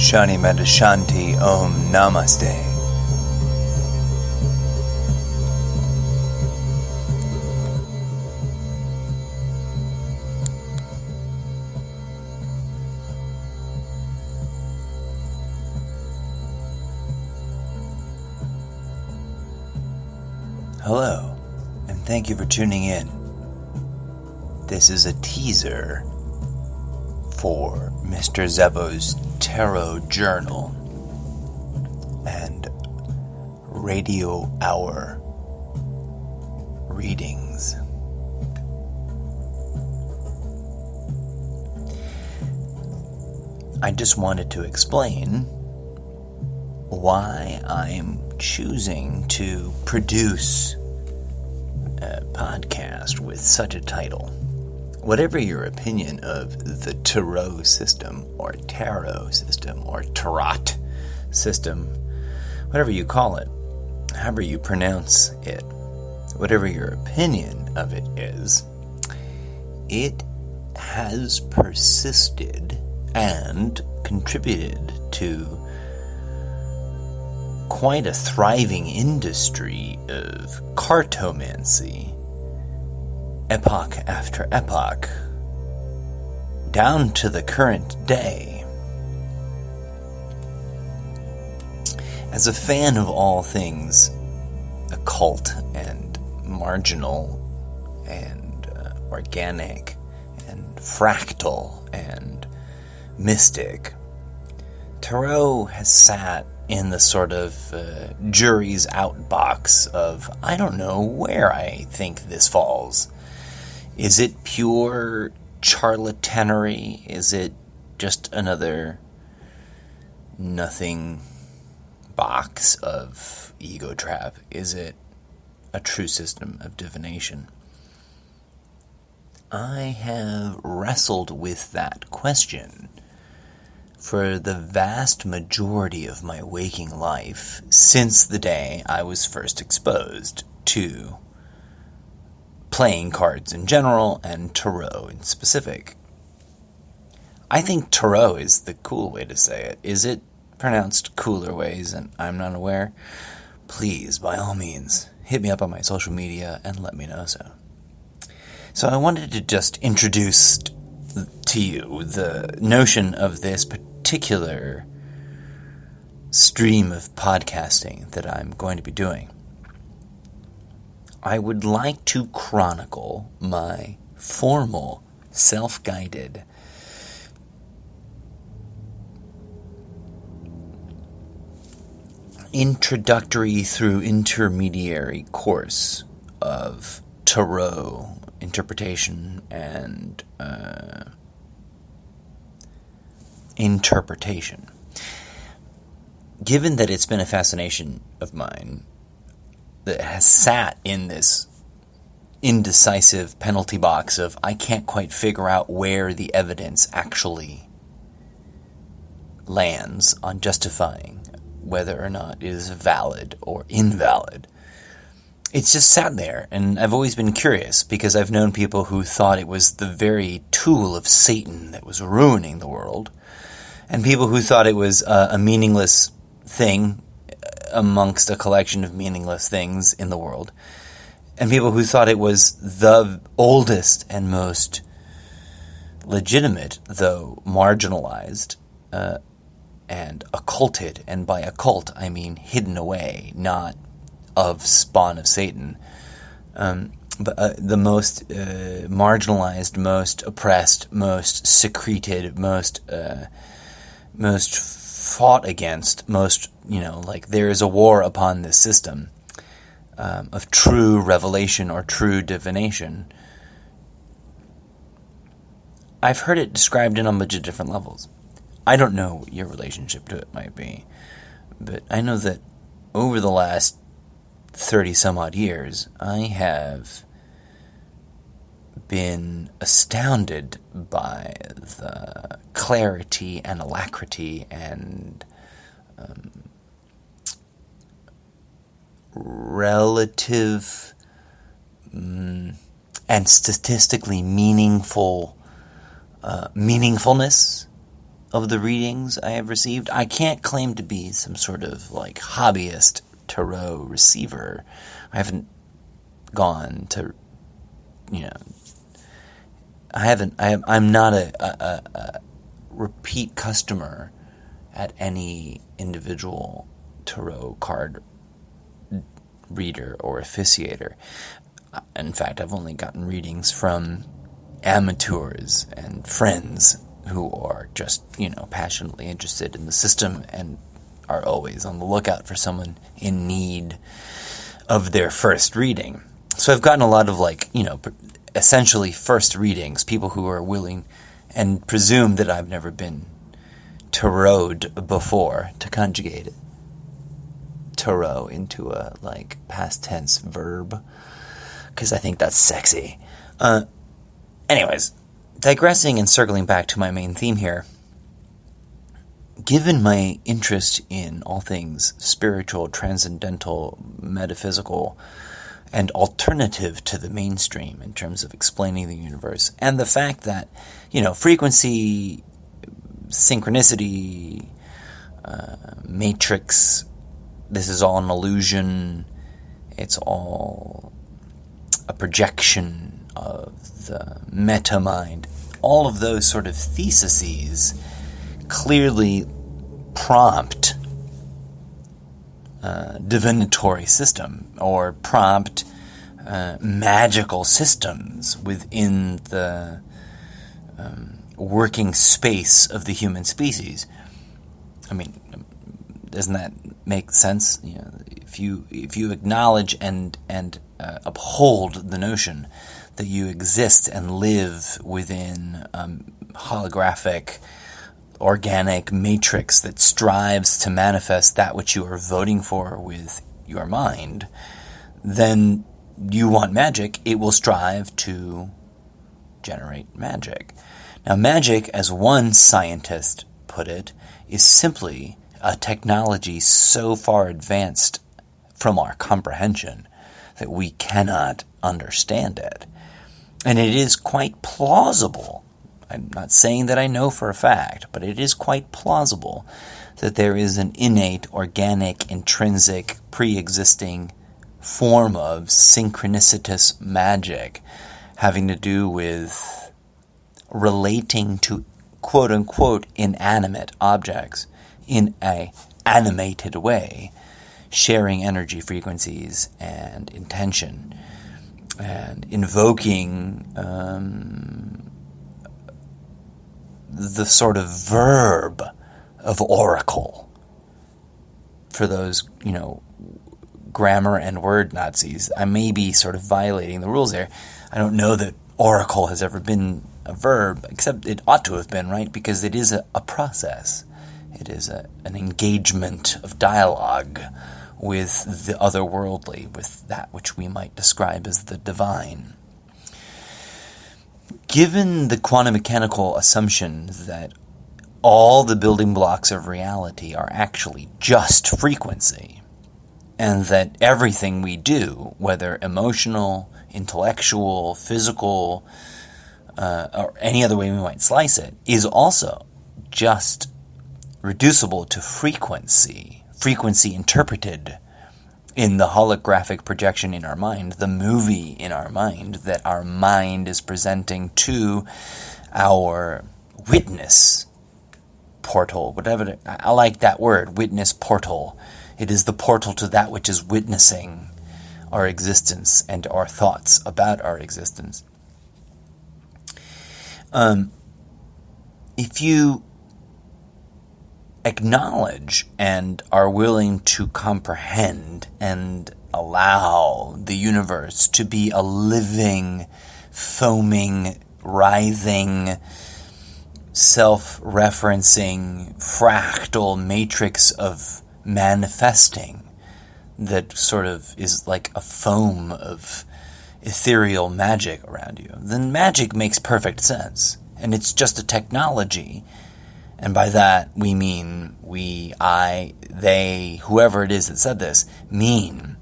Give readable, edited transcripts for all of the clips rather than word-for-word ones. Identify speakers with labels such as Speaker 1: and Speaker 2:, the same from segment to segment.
Speaker 1: Shani Medashanti Om Namaste. Hello, and thank you for tuning in. This is a teaser for Mr. Zebo's Tarot Journal and Radio Hour readings. I just wanted to explain why I'm choosing to produce a podcast with such a title. Whatever your opinion of the tarot system, or tarot system, or tarot system, whatever you call it, however you pronounce it, whatever your opinion of it is, it has persisted and contributed to quite a thriving industry of cartomancy, epoch after epoch, down to the current day. As a fan of all things occult and marginal and organic and fractal and mystic, tarot has sat in the sort of jury's out box of, I don't know where I think this falls. Is it pure charlatanery? Is it just another nothing box of ego trap? Is it a true system of divination? I have wrestled with that question for the vast majority of my waking life since the day I was first exposed to playing cards in general and tarot in specific. I think tarot is the cool way to say it. Is it pronounced cooler ways and I'm not aware? Please, by all means, hit me up on my social media and let me know so. So I wanted to just introduce to you the notion of this particular stream of podcasting that I'm going to be doing. I would like to chronicle my formal, self-guided introductory through intermediary course of tarot interpretation and interpretation. Given that it's been a fascination of mine that has sat in this indecisive penalty box of I can't quite figure out where the evidence actually lands on justifying whether or not it is valid or invalid. It's just sat there, and I've always been curious because I've known people who thought it was the very tool of Satan that was ruining the world, and people who thought it was a meaningless thing amongst a collection of meaningless things in the world, and people who thought it was the oldest and most legitimate, though marginalized, and occulted, and by occult I mean hidden away, not of spawn of Satan, but the most marginalized, most oppressed, most secreted, most fought against, most, like there is a war upon this system of true revelation or true divination. I've heard it described in a bunch of different levels. I don't know what your relationship to it might be, but I know that over the last 30 some odd years, I have been astounded by the clarity and alacrity and relative and statistically meaningfulness of the readings I have received. I can't claim to be some sort of like hobbyist tarot receiver. I haven't gone to, I'm not a repeat customer at any individual tarot card reader or officiator. In fact, I've only gotten readings from amateurs and friends who are just, passionately interested in the system and are always on the lookout for someone in need of their first reading. So I've gotten a lot of essentially first readings, people who are willing and presume that I've never been tarot before, to conjugate it. Tarot into a past tense verb, because I think that's sexy. Anyways, digressing and circling back to my main theme here, given my interest in all things spiritual, transcendental, metaphysical, and alternative to the mainstream in terms of explaining the universe, and the fact that, frequency, synchronicity, matrix, this is all an illusion, it's all a projection of the meta-mind. All of those sort of theses clearly prompt divinatory system, or prompt magical systems within the working space of the human species. I mean, doesn't that make sense? If you acknowledge and uphold the notion that you exist and live within holographic, organic matrix that strives to manifest that which you are voting for with your mind, then you want magic, it will strive to generate magic. Now, magic, as one scientist put it, is simply a technology so far advanced from our comprehension that we cannot understand it. And it is quite plausible, I'm not saying that I know for a fact, but it is quite plausible that there is an innate, organic, intrinsic, pre-existing form of synchronicitous magic having to do with relating to quote-unquote inanimate objects in a animated way, sharing energy frequencies and intention, and invoking the sort of verb of oracle. For those, grammar and word Nazis, I may be sort of violating the rules there. I don't know that oracle has ever been a verb, except it ought to have been, right? Because it is a process. It is an engagement of dialogue with the otherworldly, with that which we might describe as the divine. Given the quantum mechanical assumption that all the building blocks of reality are actually just frequency, and that everything we do, whether emotional, intellectual, physical, or any other way we might slice it, is also just reducible to frequency interpreted in the holographic projection in our mind, the movie in our mind that our mind is presenting to our witness portal, whatever. I like that word, witness portal. It is the portal to that which is witnessing our existence and our thoughts about our existence. If you acknowledge and are willing to comprehend and allow the universe to be a living, foaming, writhing, self-referencing, fractal matrix of manifesting that sort of is like a foam of ethereal magic around you, then magic makes perfect sense. And it's just a technology. And by that, we mean we, I, they, whoever it is that said this, mean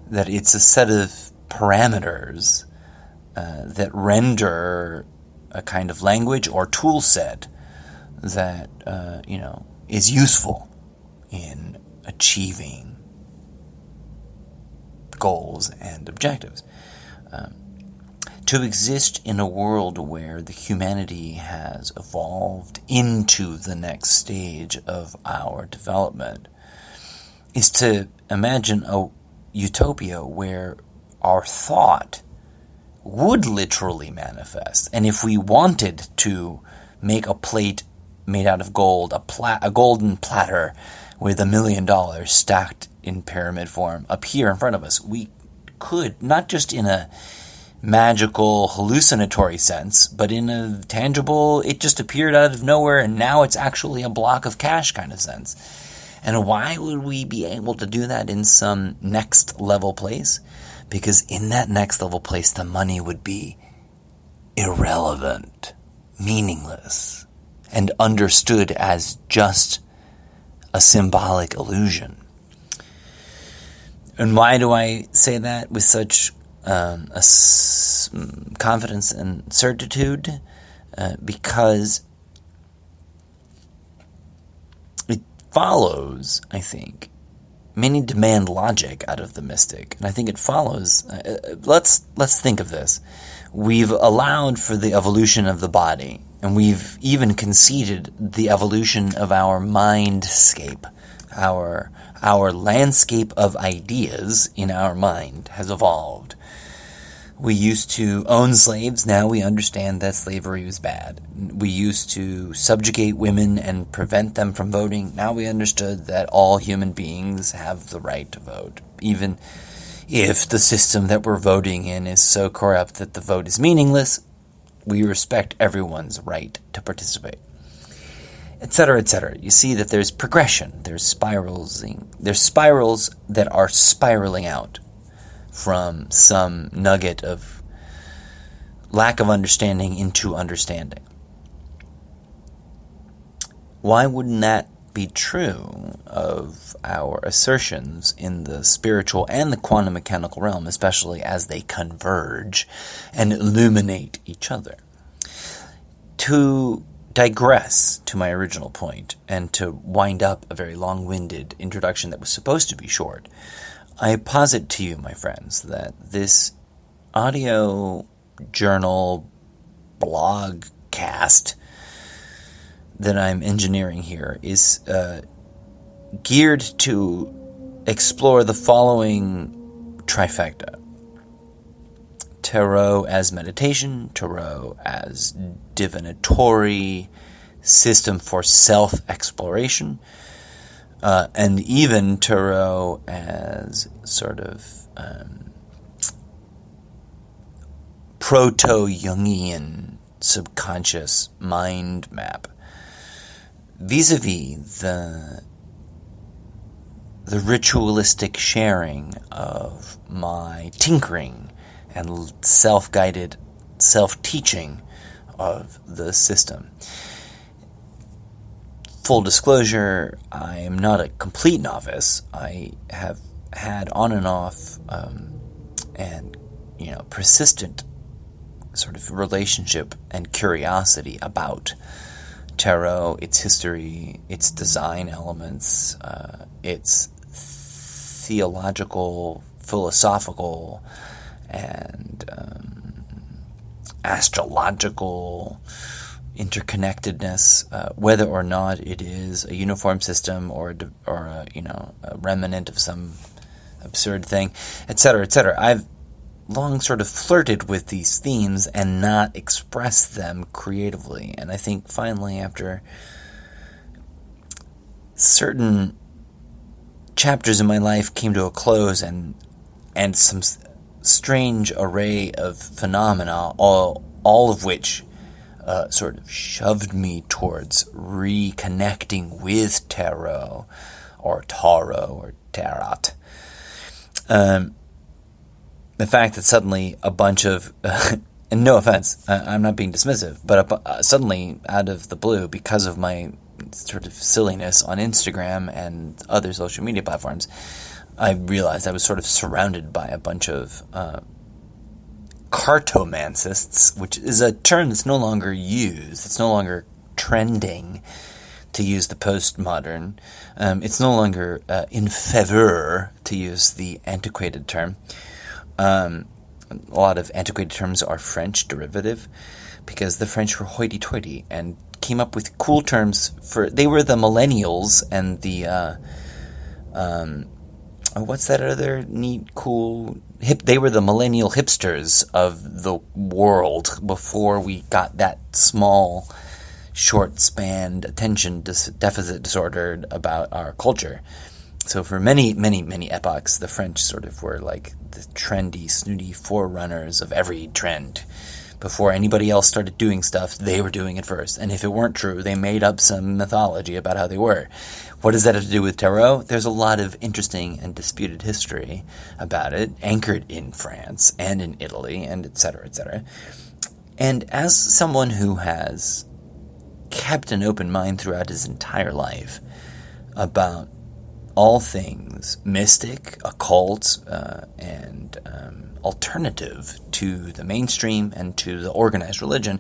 Speaker 1: that it's a set of parameters that render a kind of language or tool set that, is useful in achieving goals and objectives. To exist in a world where the humanity has evolved into the next stage of our development is to imagine a utopia where our thought would literally manifest. And if we wanted to make a plate made out of gold, a golden platter with $1 million stacked in pyramid form appear in front of us, we could, not just in a magical, hallucinatory sense, but in a tangible, it just appeared out of nowhere and now it's actually a block of cash kind of sense. And why would we be able to do that in some next level place? Because in that next level place, the money would be irrelevant, meaningless, and understood as just a symbolic illusion. And why do I say that with such confidence and certitude? Because it follows, I think, many demand logic out of the mystic. And I think it follows, let's think of this. We've allowed for the evolution of the body, and we've even conceded the evolution of our mindscape. Our landscape of ideas in our mind has evolved. We used to own slaves. Now we understand that slavery was bad. We used to subjugate women and prevent them from voting. Now we understood that all human beings have the right to vote, even if the system that we're voting in is so corrupt that the vote is meaningless. We respect everyone's right to participate, etc., etc. You see that there's progression. There's spirals that are spiraling out from some nugget of lack of understanding into understanding. Why wouldn't that be true of our assertions in the spiritual and the quantum mechanical realm, especially as they converge and illuminate each other? To digress to my original point and to wind up a very long-winded introduction that was supposed to be short, I posit to you, my friends, that this audio journal blog cast that I'm engineering here is geared to explore the following trifecta. Tarot as meditation, tarot as divinatory system for self-exploration, and even tarot as sort of proto-Jungian subconscious mind map, vis-a-vis the ritualistic sharing of my tinkering and self-guided self-teaching of the system. Full disclosure, I am not a complete novice. I have had on and off and persistent sort of relationship and curiosity about tarot, its history, its design elements, its theological, philosophical, and astrological interconnectedness, whether or not it is a uniform system or a remnant of some absurd thing, etc., etc. I've long sort of flirted with these themes and not expressed them creatively, and I think finally, after certain chapters in my life came to a close and some strange array of phenomena, all of which sort of shoved me towards reconnecting with tarot or tarot. The fact that suddenly a bunch of, and no offense, I'm not being dismissive, but suddenly out of the blue, because of my sort of silliness on Instagram and other social media platforms, I realized I was sort of surrounded by a bunch of cartomancists, which is a term that's no longer used. It's no longer trending, to use the postmodern. It's no longer in favor, to use the antiquated term. A lot of antiquated terms are French derivative, because the French were hoity-toity and came up with cool terms for. They were the millennials and the what's that other neat, cool hip? They were the millennial hipsters of the world before we got that small, short-spanned attention deficit disorder about our culture. So for many, many, many epochs, the French sort of were like the trendy, snooty forerunners of every trend. Before anybody else started doing stuff, they were doing it first. And if it weren't true, they made up some mythology about how they were. What does that have to do with tarot? There's a lot of interesting and disputed history about it, anchored in France and in Italy, and et cetera, et cetera. And as someone who has kept an open mind throughout his entire life about all things mystic, occult, and alternative to the mainstream and to the organized religion,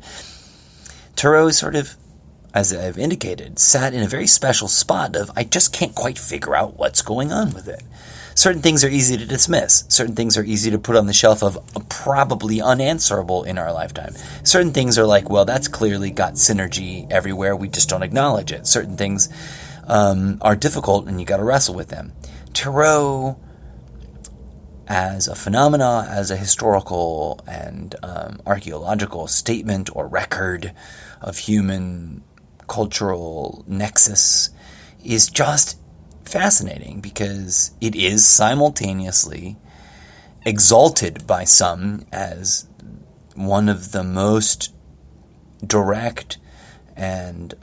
Speaker 1: tarot is sort of, as I've indicated, sat in a very special spot of I just can't quite figure out what's going on with it. Certain things are easy to dismiss. Certain things are easy to put on the shelf of probably unanswerable in our lifetime. Certain things are like, well, that's clearly got synergy everywhere. We just don't acknowledge it. Certain things are difficult and you got to wrestle with them. Tarot, as a phenomena, as a historical and archaeological statement or record of human cultural nexus, is just fascinating because it is simultaneously exalted by some as one of the most direct and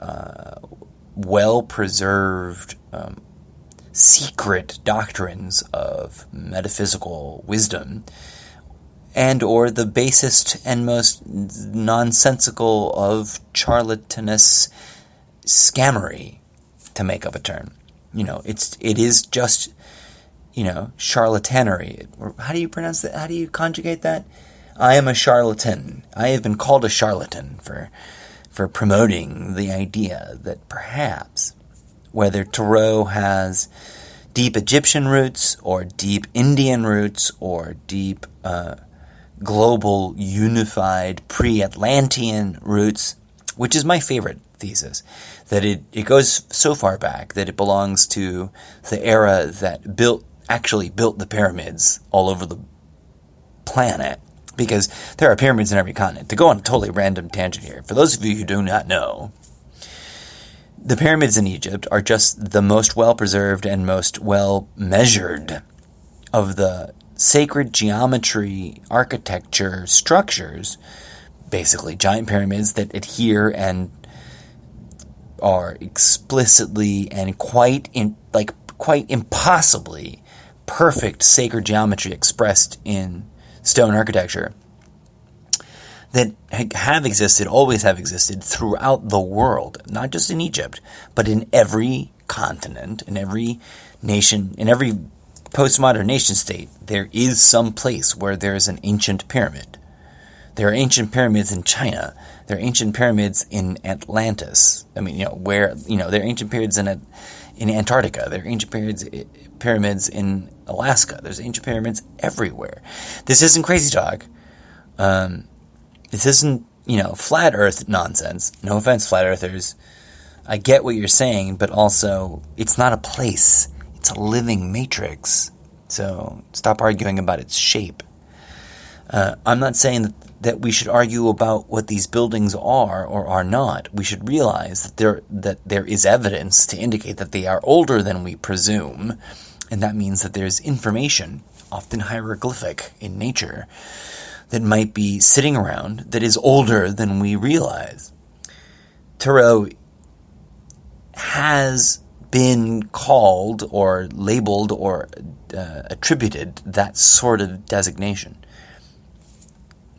Speaker 1: well-preserved secret doctrines of metaphysical wisdom, and or the basest and most nonsensical of charlatanous scammery, to make up a term. It is just, charlatanery. How do you pronounce that? How do you conjugate that? I am a charlatan. I have been called a charlatan for promoting the idea that perhaps, whether tarot has deep Egyptian roots or deep Indian roots or deep global unified pre-Atlantean roots, which is my favorite thesis, that it goes so far back that it belongs to the era that actually built the pyramids all over the planet, because there are pyramids in every continent. To go on a totally random tangent here, for those of you who do not know, the pyramids in Egypt are just the most well-preserved and most well-measured of the sacred geometry, architecture, structures, basically giant pyramids that adhere and are explicitly and quite impossibly perfect sacred geometry expressed in stone architecture, that have existed, always have existed throughout the world, not just in Egypt, but in every continent, in every nation, in every postmodern nation state. There is some place where there is an ancient pyramid. There are ancient pyramids in China. There are ancient pyramids in Atlantis. There are ancient pyramids in Antarctica. There are ancient pyramids in Alaska. There's ancient pyramids everywhere. This isn't crazy talk. This isn't, flat earth nonsense. No offense, flat earthers. I get what you're saying, but also, it's not a place. It's a living matrix. So, stop arguing about its shape. I'm not saying that we should argue about what these buildings are or are not. We should realize that there is evidence to indicate that they are older than we presume, and that means that there's information, often hieroglyphic in nature, that might be sitting around that is older than we realize. Tarot has been called or labeled or attributed that sort of designation.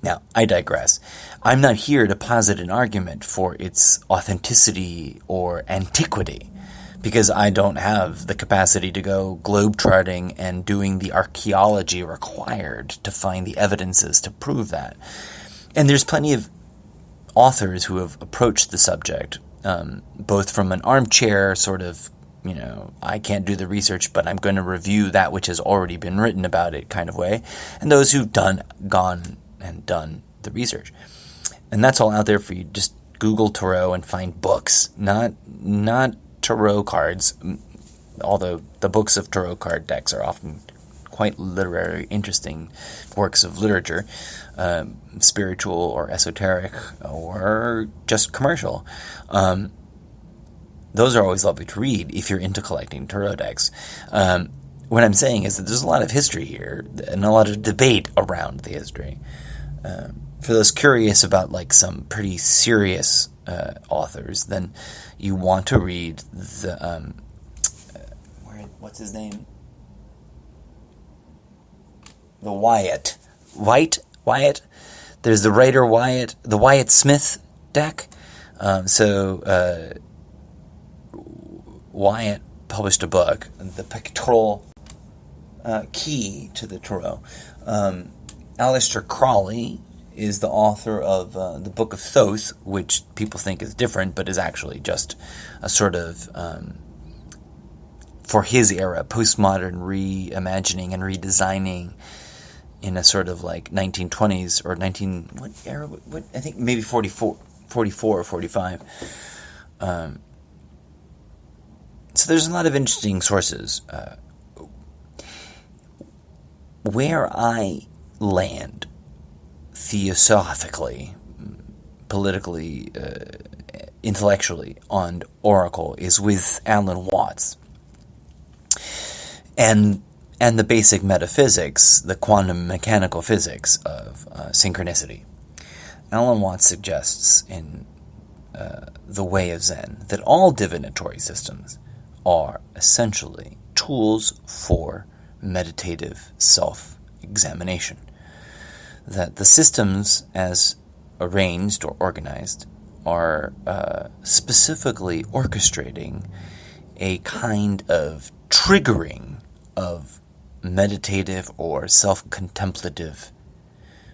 Speaker 1: Now, I digress. I'm not here to posit an argument for its authenticity or antiquity, because I don't have the capacity to go globe-trotting and doing the archaeology required to find the evidences to prove that. And there's plenty of authors who have approached the subject both from an armchair sort of, I can't do the research, but I'm going to review that which has already been written about it kind of way, and those who've gone and done the research. And that's all out there for you. Just Google tarot and find books, not tarot cards, although the books of tarot card decks are often quite literary, interesting works of literature, spiritual or esoteric or just commercial. Those are always lovely to read if you're into collecting tarot decks. What I'm saying is that there's a lot of history here and a lot of debate around the history. For those curious about like some pretty serious authors, then you want to read the what's his name? The Wyatt. There's the writer Wyatt, the Wyatt Smith deck. Wyatt published a book, The Pictorial Key to the Tarot. Aleister Crowley is the author of the Book of Thoth, which people think is different, but is actually just a sort of, for his era, postmodern reimagining and redesigning in a sort of like 1920s or what era? What I think maybe 44 or 45. So there's a lot of interesting sources. Where I land theosophically, politically, intellectually on Oracle is with Alan Watts. And the basic metaphysics, the quantum mechanical physics of synchronicity. Alan Watts suggests in The Way of Zen that all divinatory systems are essentially tools for meditative self-examination. That the systems as arranged or organized are specifically orchestrating a kind of triggering of meditative or self-contemplative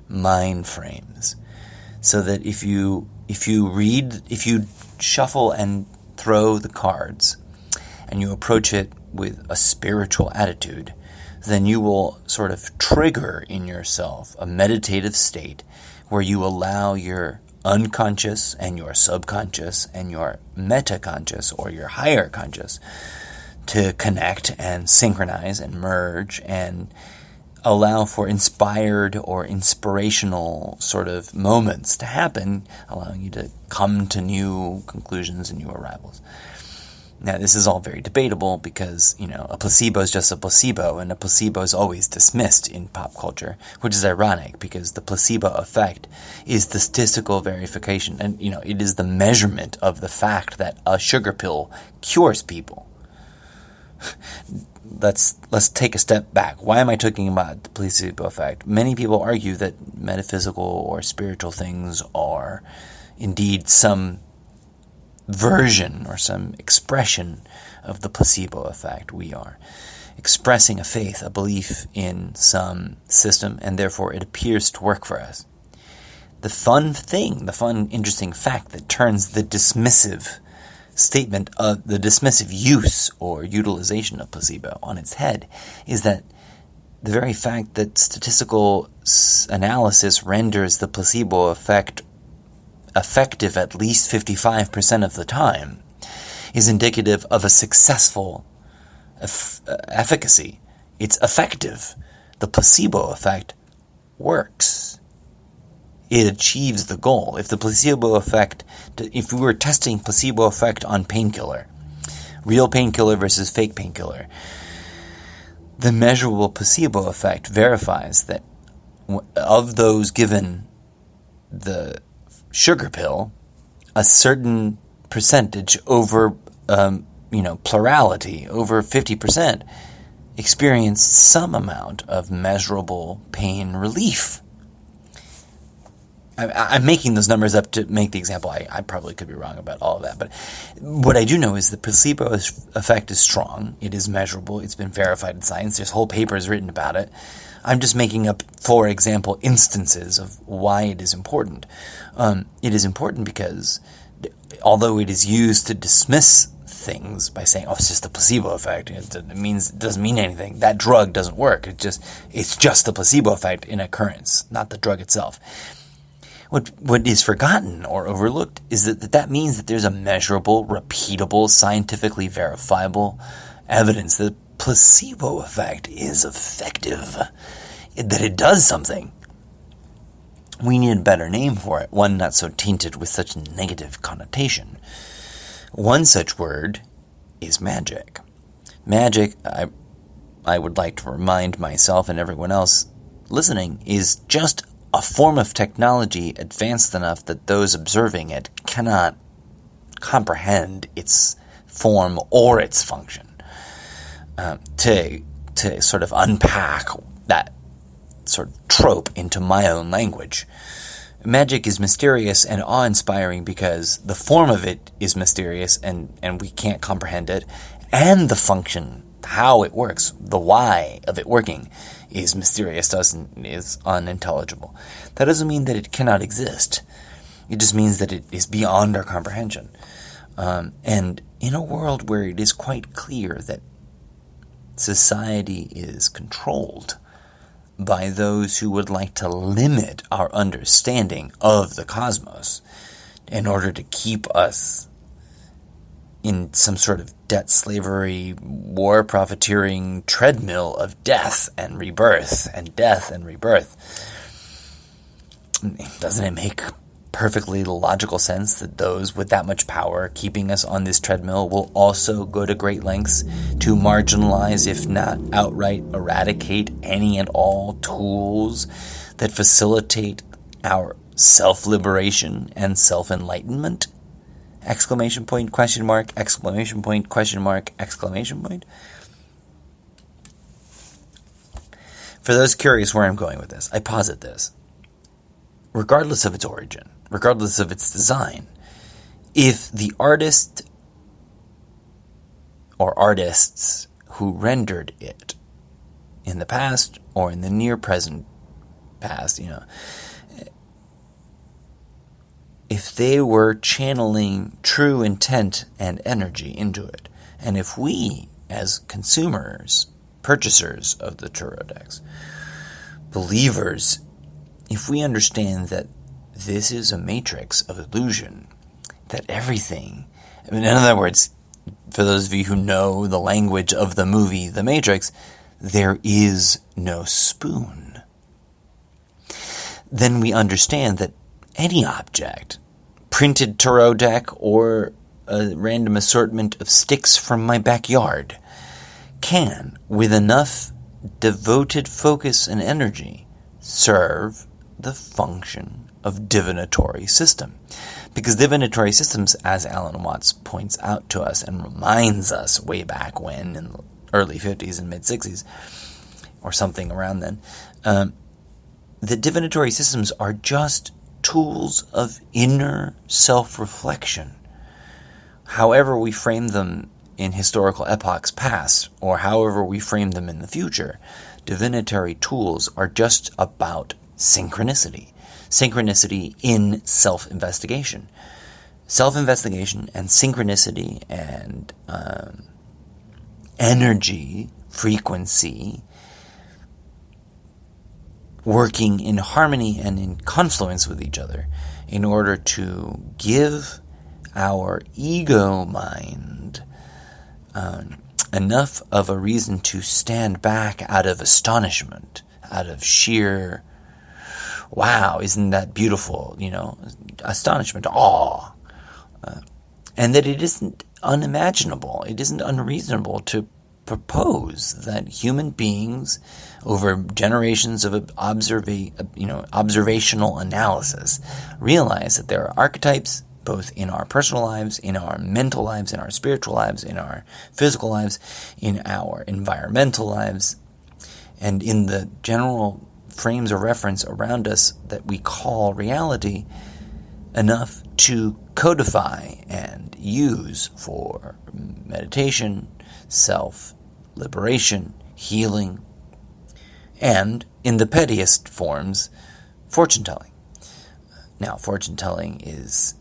Speaker 1: mind frames. So that if you shuffle and throw the cards and you approach it with a spiritual attitude, then you will sort of trigger in yourself a meditative state where you allow your unconscious and your subconscious and your metaconscious or your higher conscious to connect and synchronize and merge and allow for inspired or inspirational sort of moments to happen, allowing you to come to new conclusions and new arrivals. Now, this is all very debatable because, a placebo is just a placebo, and a placebo is always dismissed in pop culture, which is ironic because the placebo effect is the statistical verification, and, it is the measurement of the fact that a sugar pill cures people. Let's take a step back. Why am I talking about the placebo effect? Many people argue that metaphysical or spiritual things are indeed some version or some expression of the placebo effect. We are expressing a faith, a belief in some system, and therefore it appears to work for us. The fun, interesting fact that turns the dismissive statement of the dismissive use or utilization of placebo on its head is that the very fact that statistical analysis renders the placebo effect effective at least 55% of the time is indicative of a successful efficacy. It's effective. The placebo effect works. It achieves the goal. If we were testing placebo effect on painkiller, real painkiller versus fake painkiller, the measurable placebo effect verifies that of those given the sugar pill, a certain percentage over, plurality, over 50%, experienced some amount of measurable pain relief. I'm making those numbers up to make the example. I probably could be wrong about all of that. But what I do know is the placebo effect is strong. It is measurable. It's been verified in science. There's whole papers written about it. I'm just making up, for example, instances of why it is important. It is important because although it is used to dismiss things by saying, "Oh, it's just a placebo effect. It doesn't mean anything. That drug doesn't work. It's just the placebo effect in occurrence, not the drug itself." What is forgotten or overlooked is that means that there's a measurable, repeatable, scientifically verifiable evidence that the placebo effect is effective, that it does something. We need a better name for it, one not so tainted with such negative connotation. One such word is magic. Magic, I would like to remind myself and everyone else listening, is just a form of technology advanced enough that those observing it cannot comprehend its form or its function. To sort of unpack that sort of trope into my own language. Magic is mysterious and awe-inspiring because the form of it is mysterious and we can't comprehend it, and the function, how it works, the why of it working, is mysterious to us and is unintelligible. That doesn't mean that it cannot exist. It just means that it is beyond our comprehension. And in a world where it is quite clear that society is controlled by those who would like to limit our understanding of the cosmos in order to keep us in some sort of debt slavery, war profiteering treadmill of death and rebirth and death and rebirth. Doesn't it make perfectly logical sense that those with that much power keeping us on this treadmill will also go to great lengths to marginalize, if not outright eradicate, any and all tools that facilitate our self-liberation and self-enlightenment? Exclamation point, question mark, exclamation point, question mark, exclamation point. For those curious where I'm going with this, I posit this. Regardless of its origin, regardless of its design, if the artist or artists who rendered it in the past or in the near present past, if they were channeling true intent and energy into it, and if we, as consumers, purchasers of the tarot decks, believers, if we understand that this is a matrix of illusion, that everything, in other words, for those of you who know the language of the movie The Matrix, there is no spoon, then we understand that any object, printed tarot deck or a random assortment of sticks from my backyard, can, with enough devoted focus and energy, serve the function of divinatory system. Because divinatory systems, as Alan Watts points out to us and reminds us way back when, in the early 50s and mid-60s, or something around then, the divinatory systems are just tools of inner self-reflection. However we frame them in historical epochs past, or however we frame them in the future, divinatory tools are just about synchronicity. Synchronicity in self-investigation. Self-investigation and synchronicity and energy, frequency, working in harmony and in confluence with each other in order to give our ego mind enough of a reason to stand back out of astonishment, out of sheer, wow, isn't that beautiful, astonishment, awe, and that it isn't unimaginable, it isn't unreasonable to propose that human beings, over generations of observational analysis, realize that there are archetypes both in our personal lives, in our mental lives, in our spiritual lives, in our physical lives, in our environmental lives, and in the general frames of reference around us that we call reality, enough to codify and use for meditation, self-liberation, healing, and, in the pettiest forms, fortune-telling. Now, fortune-telling is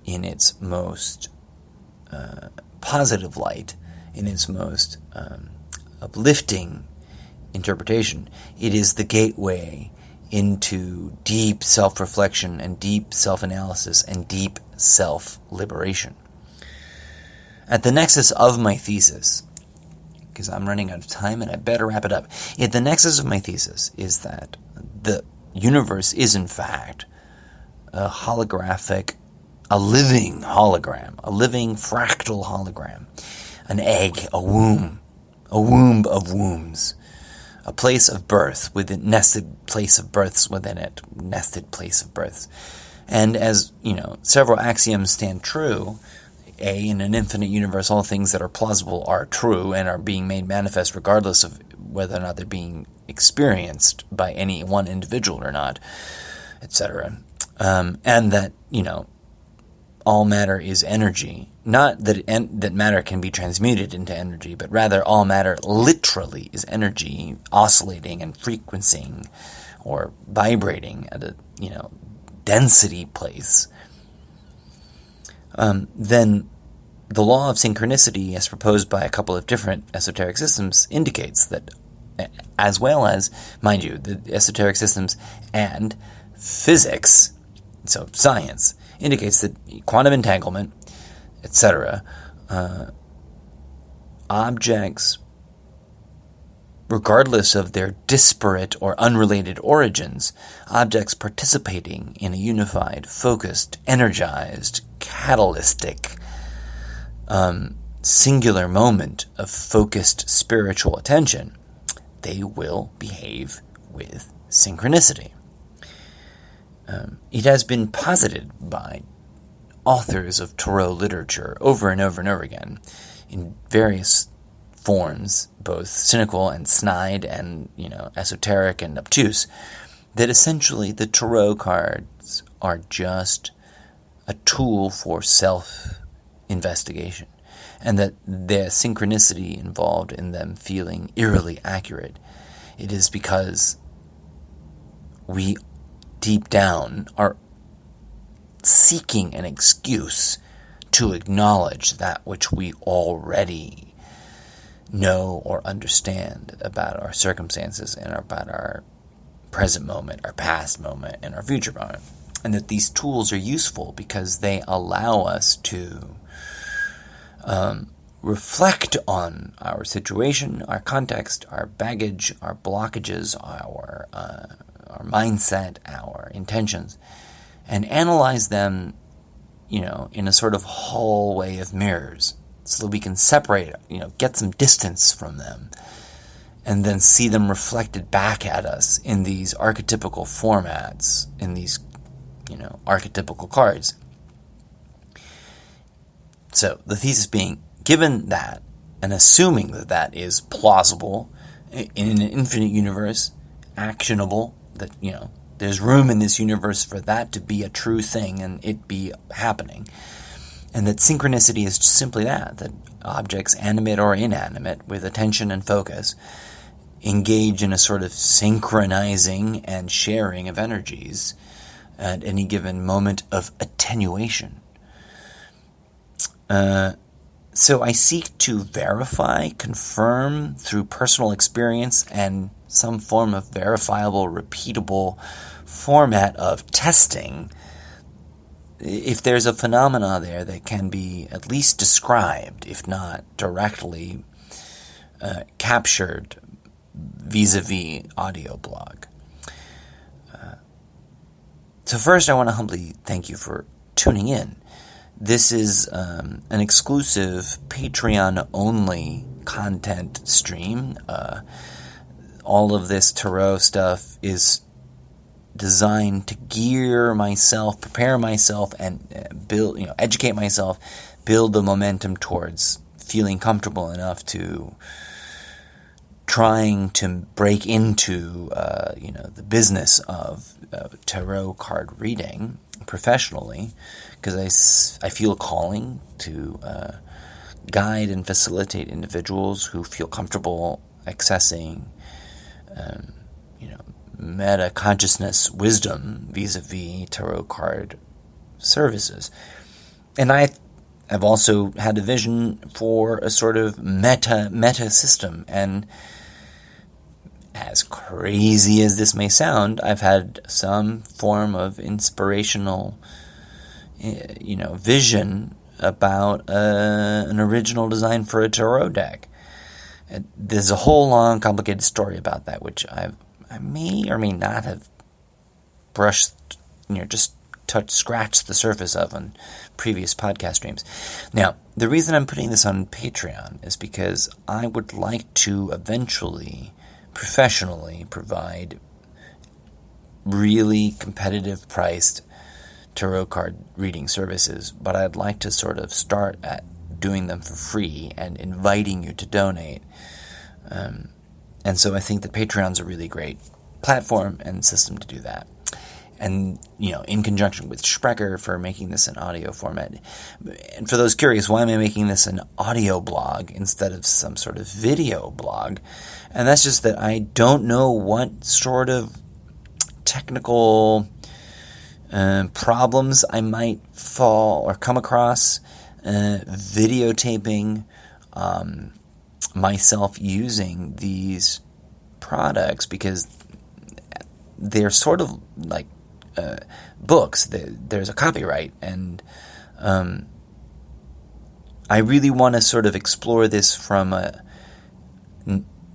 Speaker 1: in its most positive light, in its most uplifting interpretation. It is the gateway into deep self-reflection and deep self-analysis and deep self-liberation. At the nexus of my thesis, because I'm running out of time and I better wrap it up. At the nexus of my thesis is that the universe is in fact a holographic, a living hologram, a living fractal hologram, an egg, a womb of wombs, a place of birth with a nested place of births within it, nested place of births. And as, several axioms stand true, in an infinite universe, all things that are plausible are true and are being made manifest regardless of whether or not they're being experienced by any one individual or not, etc. And that, all matter is energy. Not that matter can be transmuted into energy, but rather all matter literally is energy oscillating and frequencing or vibrating at a, density place. Then the law of synchronicity, as proposed by a couple of different esoteric systems, indicates that, as well as, mind you, the esoteric systems and physics, so science, indicates that quantum entanglement, etc., objects, regardless of their disparate or unrelated origins, objects participating in a unified, focused, energized, catalytic, singular moment of focused spiritual attention, they will behave with synchronicity. It has been posited by authors of Tarot literature over and over and over again in various forms, both cynical and snide and, esoteric and obtuse, that essentially the Tarot cards are just a tool for self-investigation, and that the synchronicity involved in them feeling eerily accurate, it is because we deep down are seeking an excuse to acknowledge that which we already know or understand about our circumstances and about our present moment, our past moment, and our future moment. And that these tools are useful because they allow us to reflect on our situation, our context, our baggage, our blockages, our mindset, our intentions, and analyze them, in a sort of hallway of mirrors, so that we can separate, get some distance from them, and then see them reflected back at us in these archetypical formats, in these, archetypical cards. So the thesis being, given that, and assuming that that is plausible in an infinite universe, actionable, that, there's room in this universe for that to be a true thing and it be happening. And that synchronicity is simply that objects, animate or inanimate, with attention and focus, engage in a sort of synchronizing and sharing of energies at any given moment of attenuation. So I seek to verify, confirm through personal experience and some form of verifiable, repeatable format of testing, if there's a phenomena there that can be at least described, if not directly captured vis-a-vis audio blog. So first I want to humbly thank you for tuning in. This is an exclusive Patreon-only content stream. All of this tarot stuff is designed to gear myself, prepare myself, and build, educate myself, build the momentum towards feeling comfortable enough to trying to break into, the business of tarot card reading professionally, because I feel a calling to guide and facilitate individuals who feel comfortable accessing, meta consciousness wisdom vis-a-vis tarot card services. And I've also had a vision for a sort of meta system, and as crazy as this may sound, I've had some form of inspirational, vision about an original design for a tarot deck. And there's a whole long, complicated story about that, which I may or may not have brushed, just scratched the surface of on previous podcast streams. Now, the reason I'm putting this on Patreon is because I would like to eventually, professionally, provide really competitive priced tarot card reading services, but I'd like to sort of start at doing them for free and inviting you to donate. And so I think that Patreon's a really great platform and system to do that. And, in conjunction with Sprecher for making this an audio format. And for those curious, why am I making this an audio blog instead of some sort of video blog? And that's just that I don't know what sort of technical problems I might fall or come across videotaping myself using these products, because they're sort of like books. There's a copyright, and I really want to sort of explore this from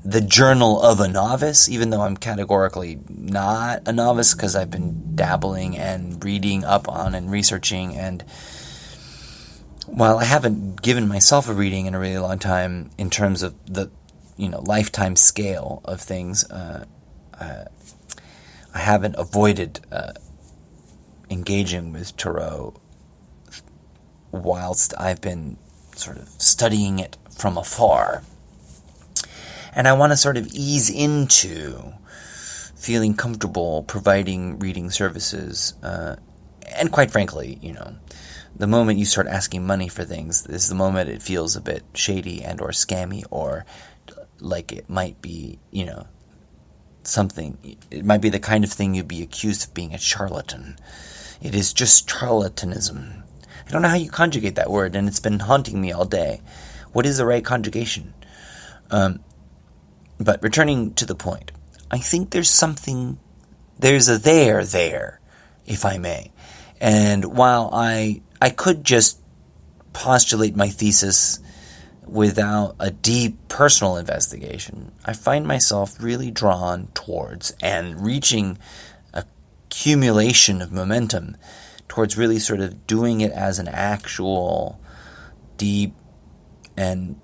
Speaker 1: the journal of a novice, even though I'm categorically not a novice, because I've been dabbling and reading up on and researching, and while I haven't given myself a reading in a really long time in terms of the lifetime scale of things, I haven't avoided engaging with tarot whilst I've been sort of studying it from afar. And I want to sort of ease into feeling comfortable providing reading services. And quite frankly, the moment you start asking money for things is the moment it feels a bit shady and or scammy, or like it might be, something. It might be the kind of thing you'd be accused of being a charlatan. It is just charlatanism. I don't know how you conjugate that word, and it's been haunting me all day. What is the right conjugation? But returning to the point, I think there's a there, if I may. And while I could just postulate my thesis without a deep personal investigation, I find myself really drawn towards and reaching accumulation of momentum towards really sort of doing it as an actual deep and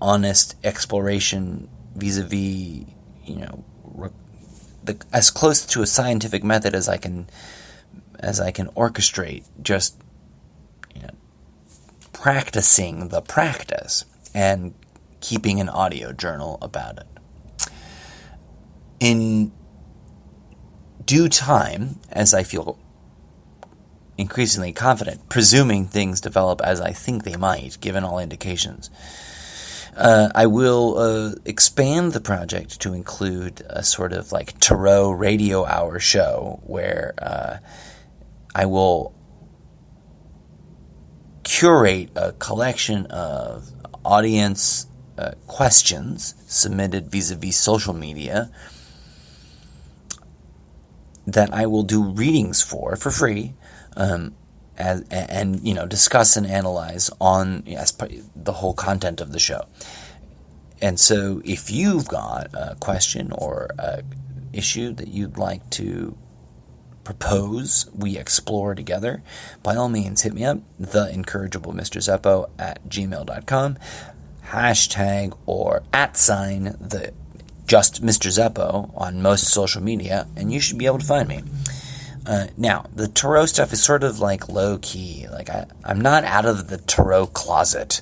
Speaker 1: honest exploration vis-a-vis, as close to a scientific method as I can orchestrate, just practicing the practice and keeping an audio journal about it. In due time, as I feel increasingly confident, presuming things develop as I think they might, given all indications, I will expand the project to include a sort of like tarot radio hour show where I will curate a collection of audience questions submitted vis-a-vis social media that I will do readings for free, and discuss and analyze on the whole content of the show. And so if you've got a question or a issue that you'd like to propose we explore together, by all means hit me up, theincorrigiblemrzeppo@gmail.com, hashtag or @sign the just Mr. Zeppo on most social media, and you should be able to find me. Now, the tarot stuff is sort of like low-key. Like I'm not out of the tarot closet,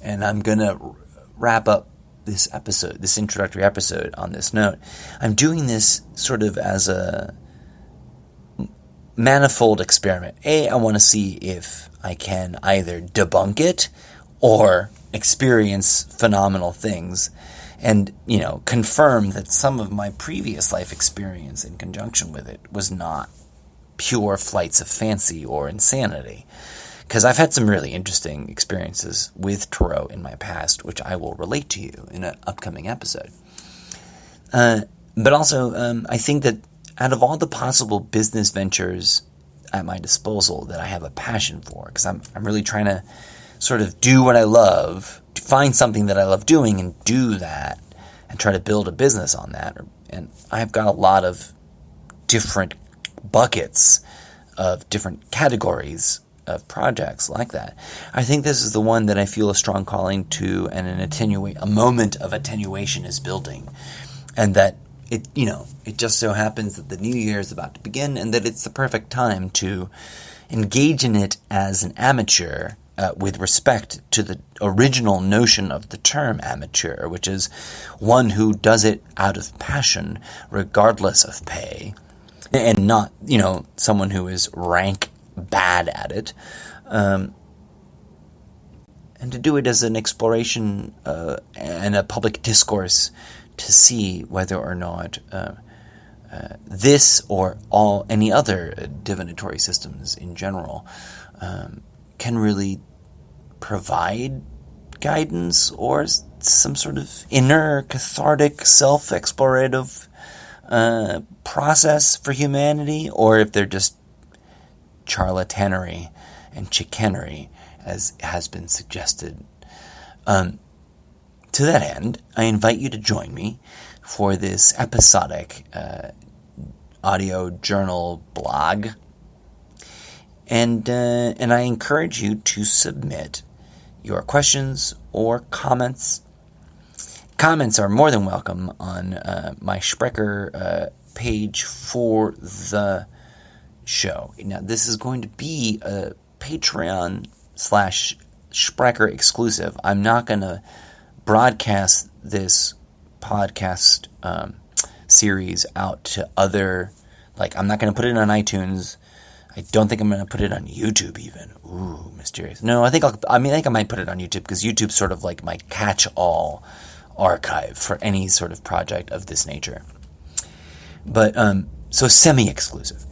Speaker 1: and I'm going to wrap up this episode, this introductory episode, on this note. I'm doing this sort of as a manifold experiment. I want to see if I can either debunk it or experience phenomenal things and, confirm that some of my previous life experience in conjunction with it was not pure flights of fancy or insanity. because I've had some really interesting experiences with Tarot in my past, which I will relate to you in an upcoming episode. But also, I think that out of all the possible business ventures at my disposal that I have a passion for, because I'm really trying to sort of do what I love, to find something that I love doing and do that, and try to build a business on that. And I've got a lot of different buckets of different categories of projects like that. I think this is the one that I feel a strong calling to, and a moment of attenuation is building, and that it just so happens that the new year is about to begin, and that it's the perfect time to engage in it as an amateur, with respect to the original notion of the term amateur, which is one who does it out of passion, regardless of pay, and not, someone who is rank bad at it, and to do it as an exploration and a public discourse to see whether or not this or any other divinatory systems in general can really provide guidance or some sort of inner cathartic self-explorative process for humanity, or if they're just charlatanery and chicanery, as has been suggested. To that end, I invite you to join me for this episodic audio journal blog, and I encourage you to submit your questions or comments. Comments are more than welcome on my Sprecher page for the show. Now, this is going to be a Patreon/Sprecher exclusive. I'm not going to broadcast this podcast series out to other, I'm not going to put it on iTunes. I don't think I'm going to put it on YouTube even. Ooh, mysterious. No, I think I might put it on YouTube, because YouTube's sort of like my catch-all archive for any sort of project of this nature. But, so semi-exclusive.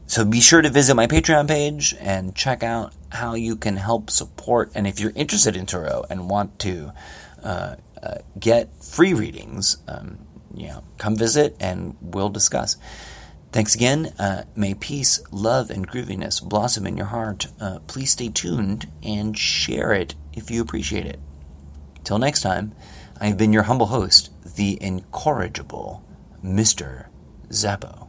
Speaker 1: So be sure to visit my Patreon page and check out how you can help support. And if you're interested in Tarot and want to get free readings, come visit and we'll discuss. Thanks again. May peace, love, and grooviness blossom in your heart. Please stay tuned and share it if you appreciate it. Till next time, I have been your humble host, the incorrigible Mr. Zappo.